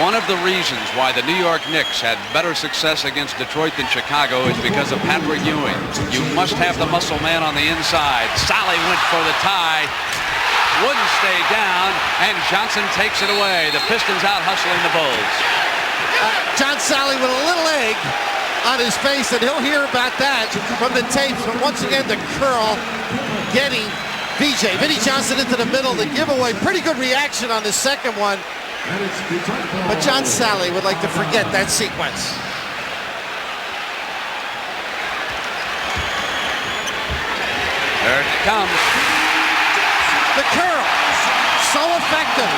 One of the reasons why the New York Knicks had better success against Detroit than Chicago is because of Patrick Ewing. You must have the muscle man on the inside. Sally went for the tie. Wouldn't stay down, and Johnson takes it away. The Pistons out hustling the Bulls. John Sally with a little egg on his face, and he'll hear about that from the tapes. But once again, the curl getting Vinnie Johnson into the middle. The giveaway, pretty good reaction on the second one. But John Sally would like to forget that sequence. There it comes. The curl, so effective.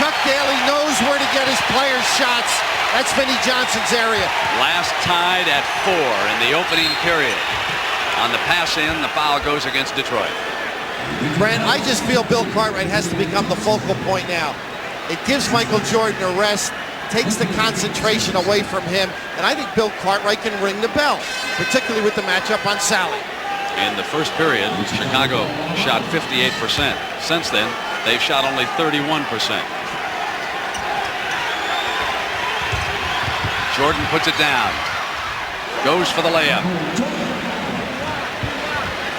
Chuck Daly knows where to get his players' shots. That's Vinnie Johnson's area. Last tied at 4 in the opening period. On the pass in, the foul goes against Detroit. Brent, I just feel Bill Cartwright has to become the focal point now. It gives Michael Jordan a rest, takes the concentration away from him, and I think Bill Cartwright can ring the bell, particularly with the matchup on Sally. In the first period, Chicago shot 58%. Since then, they've shot only 31%. Jordan puts it down. Goes for the layup.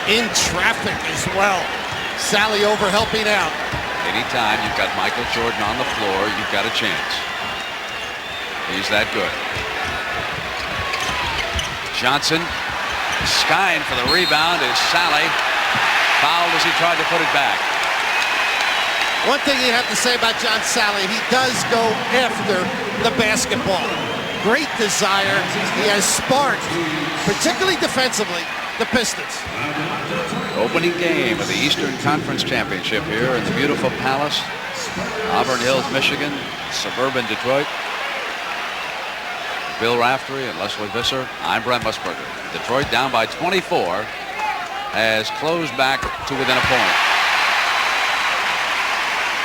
In traffic as well. Sally over helping out. Anytime you've got Michael Jordan on the floor, you've got a chance. He's that good. Johnson skying for the rebound is Sally. Fouled as he tried to put it back. One thing you have to say about John Sally, he does go after the basketball. Great desire. He has sparked, particularly defensively, the Pistons. Opening game of the Eastern Conference Championship here in the beautiful Palace, Auburn Hills, Michigan, suburban Detroit. Bill Raftery and Leslie Visser. I'm Brent Musburger. Detroit down by 24 has closed back to within a point.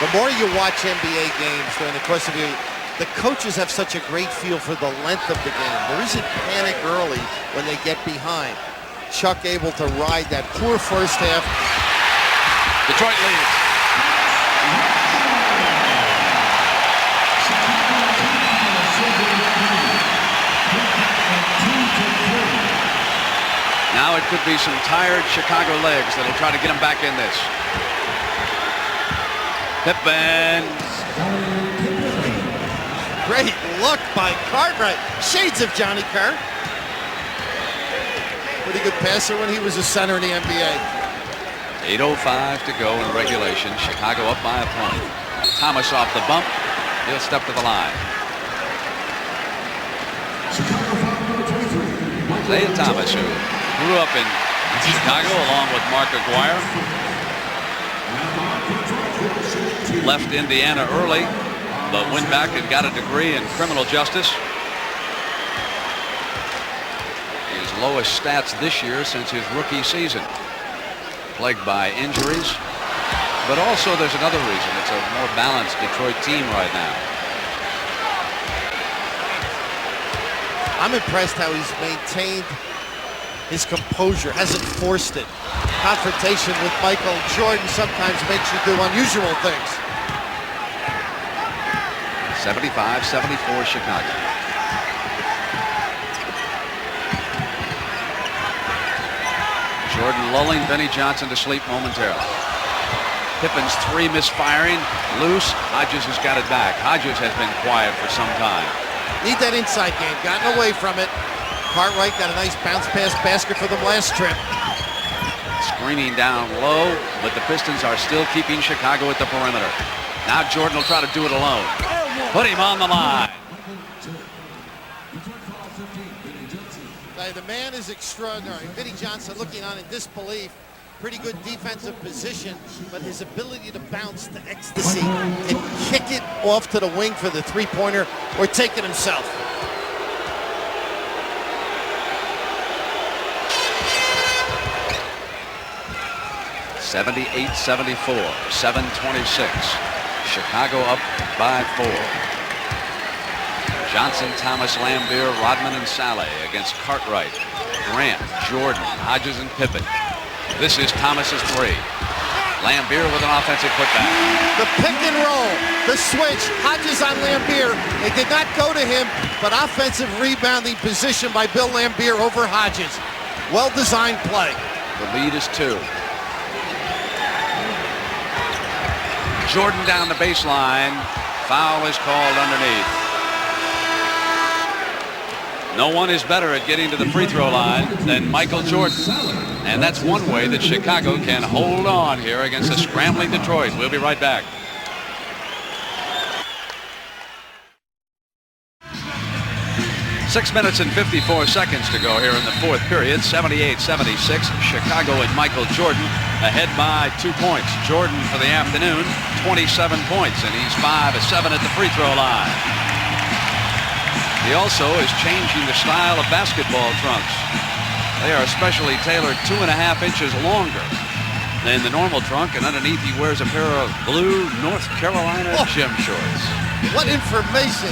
The more you watch NBA games during the course of the year, the coaches have such a great feel for the length of the game. There isn't panic early when they get behind. Chuck able to ride that poor first half. Detroit leads. Now it could be some tired Chicago legs that'll try to get them back in this. Pippen. Great look by Cartwright. Shades of Johnny Kerr. Pretty good passer when he was a center in the NBA. 8:05 to go in regulation. Chicago up by a point. Thomas off the bump. He'll step to the line. Isaiah Thomas, who grew up in Chicago along with Mark Aguirre. Left Indiana early, but went back and got a degree in criminal justice. His lowest stats this year since his rookie season. Plagued by injuries, but also there's another reason. It's a more balanced Detroit team right now. I'm impressed how he's maintained his composure, hasn't forced it. Confrontation with Michael Jordan sometimes makes you do unusual things. 75-74 Chicago. Jordan lulling Vinnie Johnson to sleep momentarily. Pippen's three misfiring, loose. Hodges has got it back. Hodges has been quiet for some time. Need that inside game, gotten away from it. Cartwright got a nice bounce pass basket for them last trip. Screening down low, but the Pistons are still keeping Chicago at the perimeter. Now Jordan will try to do it alone. Put him on the line. The man is extraordinary. Vinnie Johnson looking on in disbelief. Pretty good defensive position, but his ability to bounce to ecstasy and kick it off to the wing for the three-pointer or take it himself. (78-74), 7:26. Chicago up by 4. Johnson, Thomas, Lambier, Rodman, and Sally against Cartwright, Grant, Jordan, Hodges, and Pippen. This is Thomas's three. Lambier with an offensive putback. The pick and roll. The switch, Hodges on Lambier. They did not go to him, but offensive rebounding position by Bill Lambier over Hodges. Well-designed play. The lead is 2. Jordan down the baseline. Foul is called underneath. No one is better at getting to the free throw line than Michael Jordan. And that's one way that Chicago can hold on here against a scrambling Detroit. We'll be right back. Six minutes and 54 seconds to go here in the fourth period. 78-76. Chicago and Michael Jordan ahead by 2 points. Jordan for the afternoon, 27 points, and he's 5 of 7 at the free throw line. He also is changing the style of basketball trunks. They are specially tailored 2.5 inches longer than the normal trunk, and underneath he wears a pair of blue North Carolina gym shorts. What information.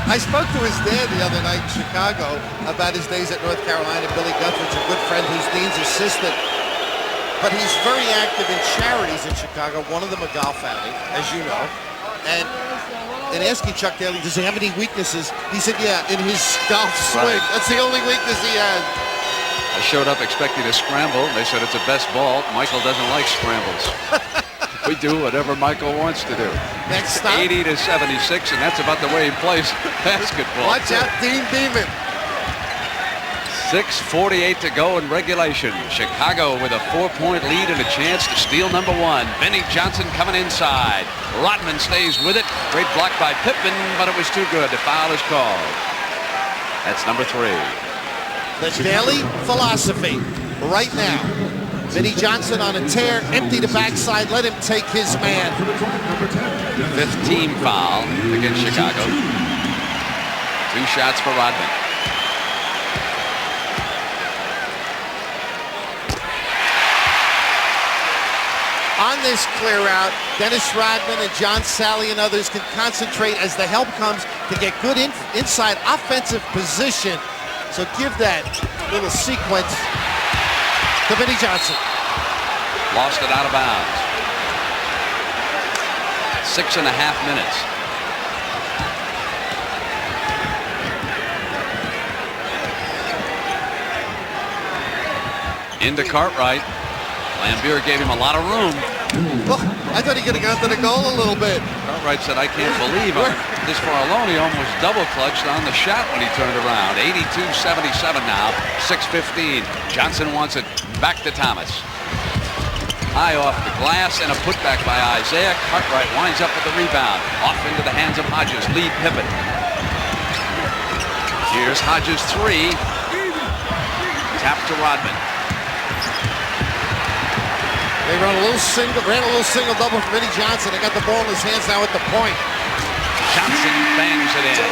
I spoke to his dad the other night in Chicago about his days at North Carolina. Billy Guthridge, a good friend who's Dean's assistant. But he's very active in charities in Chicago, one of them a golf outing, as you know. And in asking Chuck Daly, does he have any weaknesses? He said, yeah, in his golf swing. Right. That's the only weakness he has. I showed up expecting a scramble. They said it's a best ball. Michael doesn't like scrambles. We do whatever Michael wants to do. Next stop. 80-76, and that's about the way he plays basketball. Watch out, Dean Beeman. 6:48 to go in regulation. Chicago with a 4-point lead and a chance to steal number 1. Vinnie Johnson coming inside. Rodman stays with it. Great block by Pittman, but it was too good. The foul is called. That's number 3. The Daly philosophy right now. Vinnie Johnson on a tear, empty the backside, let him take his man. 5th team foul against Chicago. 2 shots for Rodman. On this clear out, Dennis Rodman and John Sally and others can concentrate as the help comes to get good inside offensive position. So give that little sequence to Vinnie Johnson. Lost it out of bounds. 6.5 minutes. Into Cartwright. Lambier gave him a lot of room. Oh, I thought he could have got to the goal a little bit. Cartwright said, I can't believe this Faralloni almost double clutched on the shot when he turned around. 82-77 now. 6:15. Johnson wants it back to Thomas. High off the glass and a putback by Isaiah. Cartwright winds up with the rebound. Off into the hands of Hodges. Lead Pippen. Here's Hodges 3. Tap to Rodman. They ran a little single double from Vinnie Johnson. They got the ball in his hands now at the point. Johnson bangs it in.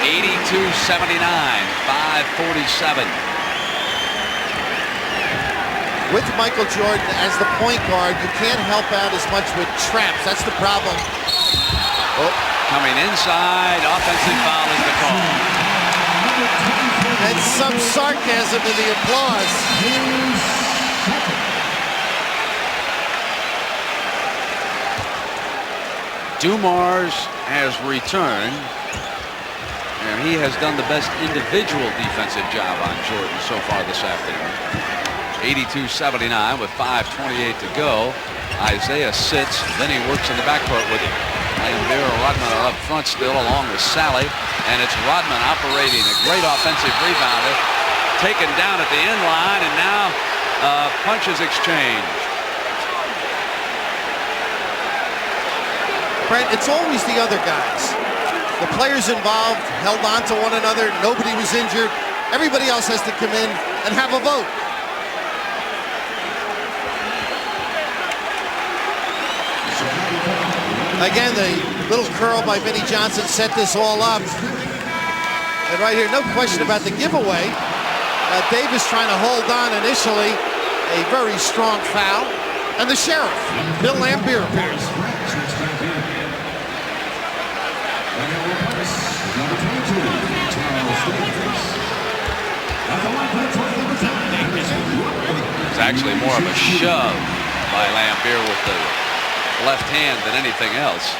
82-79. 5:47. With Michael Jordan as the point guard, you can't help out as much with traps. That's the problem. Oh, coming inside. Offensive foul is the call. And some sarcasm in the applause. Dumars has returned, and he has done the best individual defensive job on Jordan so far this afternoon. 82-79 with 5:28 to go. Isaiah sits, then he works in the backcourt with him. Lambier and Rodman are up front still along with Sally, and it's Rodman operating a great offensive rebounder, taken down at the end line, and now punches exchanged. Brent, it's always the other guys. The players involved held on to one another. Nobody was injured. Everybody else has to come in and have a vote. Again, the little curl by Vinnie Johnson set this all up. And right here, no question about the giveaway. Davis trying to hold on initially. A very strong foul. And the sheriff, Bill Lambier, appears. It's actually more of a shove by Lambier with the left hand than anything else.